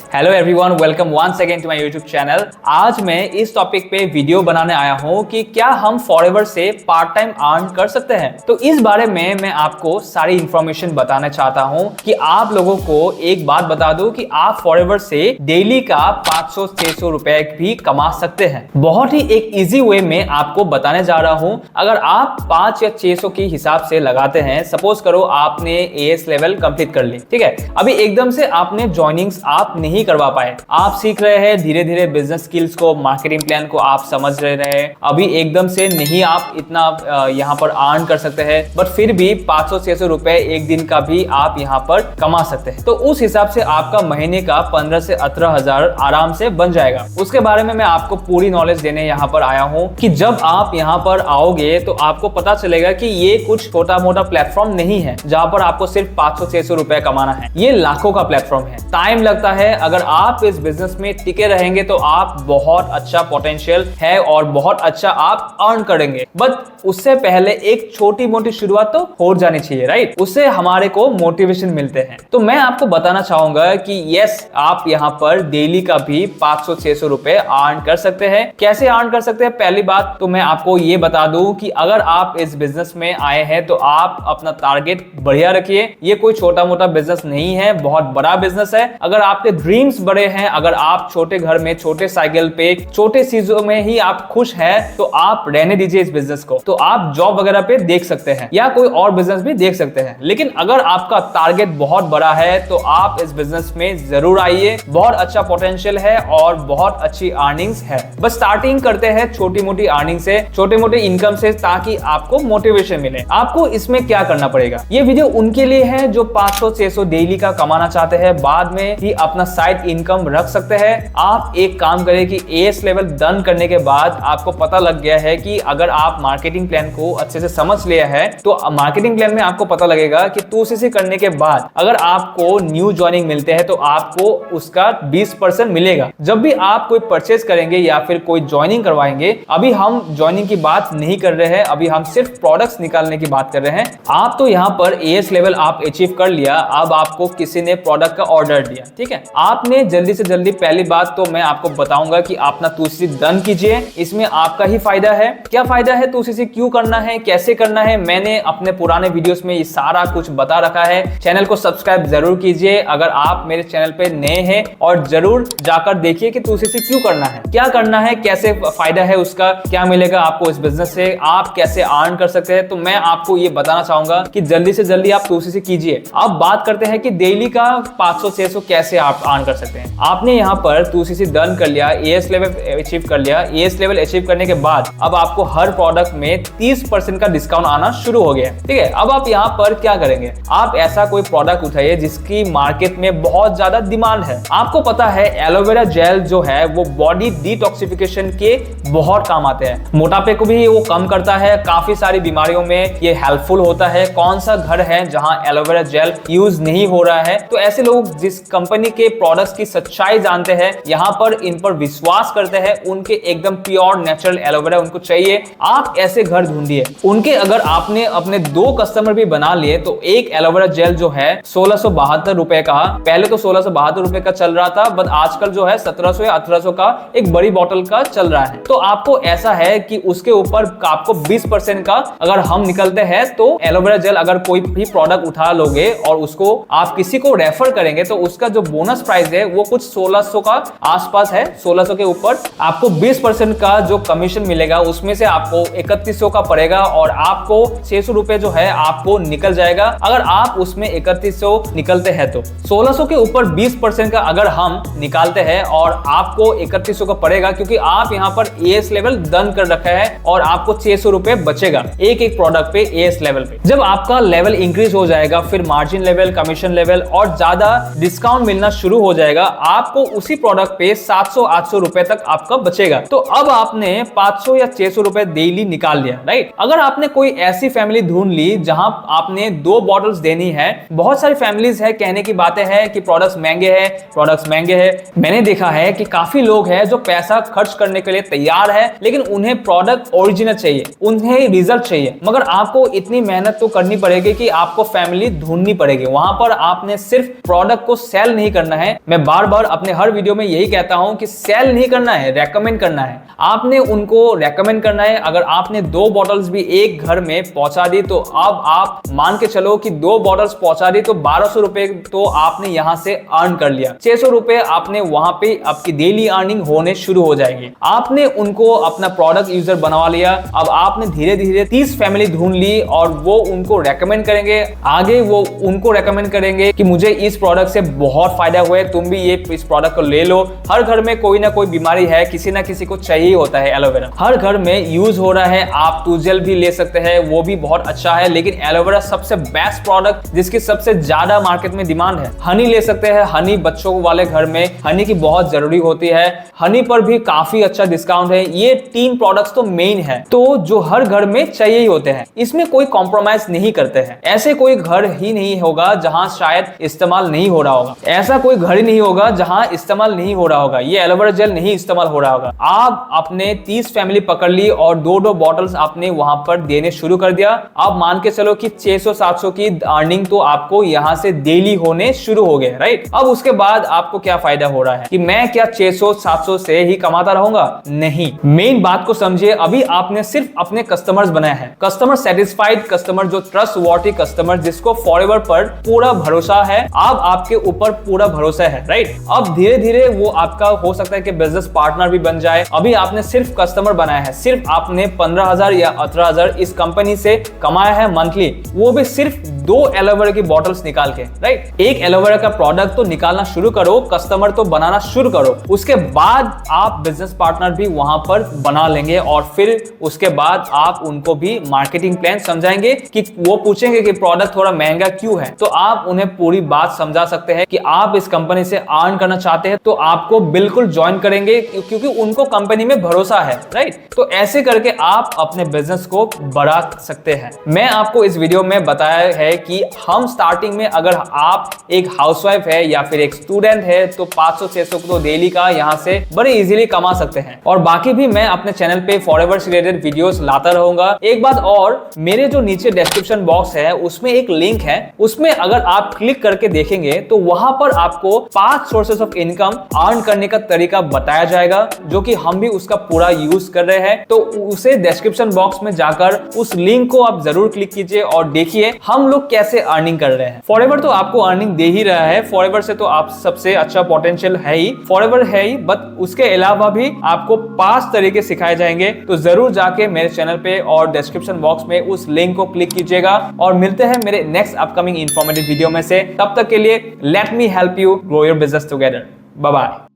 Hello everyone, welcome once again to my YouTube channel. आज मैं इस टॉपिक पे वीडियो बनाने आया हूँ कि क्या हम फॉरएवर से पार्ट टाइम अर्न कर सकते हैं। तो इस बारे में मैं आपको सारी इंफॉर्मेशन बताना चाहता हूँ कि आप लोगों को एक बात बता दूं कि आप फॉरएवर से डेली का 500-600 रुपए भी कमा सकते हैं। बहुत ही एक इजी वे में आपको बताने जा रहा हूँ। अगर आप 5 या 600 के हिसाब से लगाते हैं, सपोज करो आपने एएस लेवल कंप्लीट कर ली, ठीक है। अभी एकदम से आपने ज्वाइनिंग्स आप नहीं करवा पाए, आप सीख रहे हैं धीरे धीरे बिजनेस स्किल्स को, मार्केटिंग प्लान को आप समझ रहे हैं। अभी एकदम से नहीं आप इतना यहाँ पर अर्न कर सकते हैं, बट फिर भी 500-600 रुपए एक दिन का भी आप यहाँ पर कमा सकते हैं। तो उस हिसाब से आपका महीने का 15 से 18 हजार आराम से बन जाएगा। उसके बारे में मैं आपको पूरी नॉलेज देने यहाँ पर आया हूँ कि जब आप यहाँ पर आओगे तो आपको पता चलेगा कि ये कुछ छोटा मोटा प्लेटफॉर्म नहीं है जहाँ पर आपको सिर्फ 500-600 रुपए कमाना है। ये लाखों का प्लेटफॉर्म है। टाइम लगता है, अगर आप इस बिजनेस में टिके रहेंगे तो आप बहुत अच्छा पोटेंशियल है और बहुत अच्छा आप अर्न करेंगे। बट उससे पहले एक छोटी मोटी शुरुआत तो हो जानी चाहिए, राइट। उससे हमारे को मोटिवेशन मिलते हैं। तो मैं आपको बताना चाहूंगा कि यस, आप यहाँ पर डेली का भी 500-600 रुपए अर्न कर सकते हैं। कैसे अर्न कर सकते हैं? पहली बात तो मैं आपको ये बता दूं कि अगर आप इस बिजनेस में आए हैं तो आप अपना टारगेट बढ़िया रखिए। ये कोई छोटा मोटा बिजनेस नहीं है, बहुत बड़ा बिजनेस है। अगर आपके ड्रीम्स बड़े हैं, अगर आप छोटे घर में, छोटे साइकिल पे, छोटे चीजों में ही आप खुश हैं, तो आप रहने दीजिए इस बिजनेस को। तो आप जॉब वगैरह पे देख सकते हैं या कोई और बिजनेस भी देख सकते हैं। लेकिन अगर आपका टारगेट बहुत बड़ा है तो आप इस बिजनेस में जरूर आइए। बहुत अच्छा पोटेंशियल है और बहुत अच्छी अर्निंग्स है। बस स्टार्टिंग करते हैं छोटी मोटी अर्निंग से, छोटे मोटे इनकम से, ताकि आपको मोटिवेशन मिले। आपको इसमें क्या करना पड़ेगा? ये वीडियो उनके लिए है जो 500-600 डेली का कमाना चाहते हैं, बाद में ही अपना साइड इनकम रख सकते हैं। आप एक काम करें कि एएस लेवल डन करने के बाद आपको पता लग गया है कि अगर आप मार्केटिंग प्लान को अच्छे से समझ लिया है तो मार्केटिंग प्लान में आपको पता लगेगा कि 2cc करने के बाद अगर आपको न्यू ज्वाइनिंग मिलते हैं तो आपको उसका 20% मिलेगा जब भी आप कोई परचेज करेंगे या फिर कोई ज्वाइनिंग करवाएंगे। अभी हम ज्वाइनिंग की बात नहीं कर रहे हैं, अभी हम सिर्फ प्रोडक्ट्स निकालने की बात कर रहे हैं। आप तो यहाँ पर एएस लेवल आप अचीव कर लिया, अब आपको किसी ने प्रोडक्ट का ऑर्डर दिया, ठीक है। आपने जल्दी से जल्दी, पहली बात तो मैं आपको बताऊंगा कि अपना 2cc डन कीजिए। इसमें आपका ही फायदा है। क्या फायदा है? 2cc क्यों करना है, कैसे करना है, मैंने अपने पुराने वीडियोस में ये सारा कुछ बता रखा है। चैनल को सब्सक्राइब जरूर कीजिए अगर आप मेरे चैनल पे नए हैं, और जरूर जाकर देखिए कि 2cc क्यों करना है, क्या करना है, कैसे फायदा है उसका, क्या मिलेगा आपको इस बिजनेस से, आप कैसे अर्न कर सकते हैं। तो मैं आपको ये बताना चाहूंगा कि जल्दी से जल्दी आप 2cc कीजिए। अब बात करते हैं कि डेली का 500-600 कैसे आप अर्न कर सकते हैं। आपने यहाँ पर 2cc डन कर लिया, एएस लेवल अचीव कर लिया। एएस लेवल अचीव करने के बाद अब आपको हर प्रोडक्ट में 30% का डिस्काउंट आना शुरू हो गया, ठीक है। अब आप यहाँ पर क्या करेंगे? आप ऐसा कोई प्रोडक्ट उठाइए जिसकी मार्केट में बहुत ज्यादा डिमांड है। आपको पता है एलोवेरा जेल जो है वो बॉडी डिटॉक्सिफिकेशन के बहुत काम आते हैं। मोटापे को भी वो कम करता है, काफी सारी बीमारियों में ये हेल्पफुल होता है। कौन सा घर है जहां एलोवेरा जेल यूज नहीं हो रहा है? तो ऐसे लोग जिस कंपनी के प्रोडक्ट्स की सच्चाई जानते हैं, यहाँ पर इन पर विश्वास करते हैं, उनके एकदम प्योर नेचुरल एलोवेरा उनको चाहिए, आप ऐसे घर ढूंढिए। उनके अगर आपने अपने 2 कस्टमर भी बना लिए तो एक एलोवेरा जेल जो है 1672 रुपए का, पहले तो 1672 रुपए का चल रहा था, बट आजकल जो है 1700 या 1800 का एक बड़ी बोतल का चल रहा है। तो आपको ऐसा है कि उसके ऊपर आपको 20% का अगर हम निकलते हैं तो एलोवेरा जेल अगर कोई भी प्रोडक्ट उठा लोगे और उसको आप किसी को रेफर करेंगे तो उसका जो बोनस प्राइस है वो कुछ 1600 का आसपास है। 1600 के ऊपर आपको 20% का जो कमीशन मिलेगा, उसमें से आपको 3100 का पड़ेगा और आपको 600 रुपए जो है आपको निकल जाएगा अगर आप उसमें 3100 निकलते हैं। तो 1600 के ऊपर 20% का अगर हम निकालते हैं और आपको 3100 का पड़ेगा, क्योंकि आप यहाँ पर एएस लेवल डन कर रखा है और आपको 600 रुपए बचेगा एक एक प्रोडक्ट पे एएस लेवल पे। जब आपका लेवल इंक्रीज हो जाएगा, फिर मार्जिन लेवल, कमीशन लेवल और ज्यादा डिस्काउंट मिलना शुरू हो जाएगा, आपको उसी प्रोडक्ट पे 700-800 रुपए तक आपका बचेगा। तो अब आपने 500 या 600 रुपए डेली निकाल लिया, राइट। अगर आपने कोई ऐसी फैमिली ढूंढ ली जहां आपने 2 बॉटल्स देनी है, बहुत सारी फैमिलीज है, कहने की बातें हैं कि प्रोडक्ट्स महंगे हैं। मैंने देखा है कि काफी लोग हैं जो पैसा खर्च करने के लिए तैयार है, लेकिन उन्हें प्रोडक्ट ओरिजिनल चाहिए, उन्हें रिजल्ट चाहिए। मगर आपको इतनी मेहनत तो करनी पड़ेगी कि आपको फैमिली ढूंढनी पड़ेगी। वहां पर आपने सिर्फ प्रोडक्ट को सेल नहीं करना है, मैं बार बार अपने हर वीडियो में यही कहता हूं कि सेल नहीं करना है, रेकमेंड करना है। आपने उनको रेकमेंड करना है। अगर आपने 2 बॉटल्स भी एक घर में पहुंचा दी तो अब आप मान के चलो कि 2 बॉटल्स पहुंचा दी तो 1200 रुपए तो आपने यहां से अर्न कर लिया। 600 रुपए आपने वहां पे आपकी डेली अर्निंग होने शुरू हो जाएगी। आपने उनको अपना प्रोडक्ट यूजर बनवा लिया। अब आपने धीरे धीरे 30 फैमिली ढूंढ ली और वो उनको रेकमेंड करेंगे, आगे वो उनको रेकमेंड करेंगे कि मुझे इस प्रोडक्ट से बहुत फायदा हुआ है, तुम भी इस प्रोडक्ट को ले लो। हर घर में कोई ना कोई बीमारी है, किसी ना किसी को चाहिए होता है एलोवेरा। हर घर में यूज हो रहा है। आप टूजेल भी ले सकते हैं, वो भी बहुत अच्छा है, लेकिन एलोवेरा सबसे बेस्ट प्रोडक्ट जिसकी सबसे ज्यादा मार्केट में डिमांड है। हनी ले सकते हैं। हनी बच्चों वाले घर में हनी की बहुत जरूरी होती है। हनी पर भी काफी अच्छा डिस्काउंट है। ये 3 प्रोडक्ट्स तो मेन है, तो जो हर घर में चाहिए ही होते हैं। इसमें कोई कॉम्प्रोमाइज नहीं करते हैं। ऐसे कोई घर ही नहीं होगा जहां शायद इस्तेमाल नहीं हो रहा होगा। ऐसा कोई घर ही नहीं होगा जहां इस्तेमाल नहीं हो रहा होगा, ये एलोवेरा जेल नहीं इस्तेमाल हो रहा होगा। आप अपने 30 फैमिली पकड़ ली और 2-2 बॉटल्स आपने वहां पर देने शुरू कर दिया। अब मान के चलो कि 600-700 की अर्निंग तो आपको यहां से डेली होने शुरू हो गए, राइट। अब उसके बाद आपको क्या फायदा हो रहा है कि मैं क्या 600-700 से ही कमाता रहूंगा? नहीं, मेन बात को समझिए। अभी आपने सिर्फ अपने कस्टमर्स बनाए हैं, कस्टमर सेटिस्फाइड कस्टमर, जो ट्रस्ट वॉटी कस्टमर, जिसको फॉरएवर पर पूरा भरोसा है। अब आपके ऊपर पूरा भरोसा है, राइट। अब धीरे धीरे वो आपका हो सकता है कि बिजनेस पार्टनर भी बन जाए। अभी आपने सिर्फ कस्टमर बनाया है, सिर्फ आपने 15,000 या 18,000 इस कंपनी से कमाया है मंथली, वो भी सिर्फ 2 एलोवेरा की बॉटल्स निकाल के, राइट। एक एलोवेरा का प्रोडक्ट तो निकालना शुरू करो, कस्टमर तो बनाना शुरू करो, उसके बाद आप बिजनेस पार्टनर भी वहां पर बना लेंगे और फिर उसके बाद आप उनको भी मार्केटिंग प्लान समझाएंगे कि वो पूछेंगे कि प्रोडक्ट थोड़ा महंगा क्यों है, तो आप उन्हें पूरी बात समझा सकते हैं कि आप इस कंपनी से अर्न करना चाहते हैं तो आपको बिल्कुल ज्वाइन करेंगे क्योंकि उनको कंपनी में भरोसा है, राइट। तो ऐसे करके आप अपने बिजनेस को बढ़ा सकते हैं। मैं आपको इस वीडियो में बताया है कि हम स्टार्टिंग में, अगर आप एक हाउसवाइफ है या फिर एक स्टूडेंट है, तो 500-600 तो डेली का यहां से बड़े इजीली कमा सकते हैं। और बाकी भी मैं अपने चैनल पे फॉरएवर से रिलेटेड वीडियोस लाता रहूंगा। एक बात और, मेरे जो नीचे डिस्क्रिप्शन बॉक्स है उसमें एक लिंक है, उसमें अगर आप क्लिक करके देखेंगे तो वहां पर आपको 5 सोर्सेस ऑफ इनकम अर्न करने का तरीका बताया जाएगा, जो कि हम भी उसका पूरा यूज कर रहे हैं। तो उसे डिस्क्रिप्शन बॉक्स में जाकर उस लिंक को आप जरूर क्लिक कीजिए और देखिए हम लोग कैसे अर्निंग कर रहे हैं। फॉरएवर तो आपको अर्निंग दे ही रहा है, फॉरएवर से तो आप सबसे अच्छा पोटेंशियल है ही, फॉरएवर है ही, बट उसके अलावा भी आपको 5 तरीके सिखाए जाएंगे। तो जरूर जाके मेरे चैनल पे और डिस्क्रिप्शन बॉक्स में उस लिंक को क्लिक कीजिएगा और मिलते हैं मेरे नेक्स्ट अपकमिंग इंफॉर्मेटिव वीडियो में से। तब तक के लिए let me help you grow your business together. Bye bye.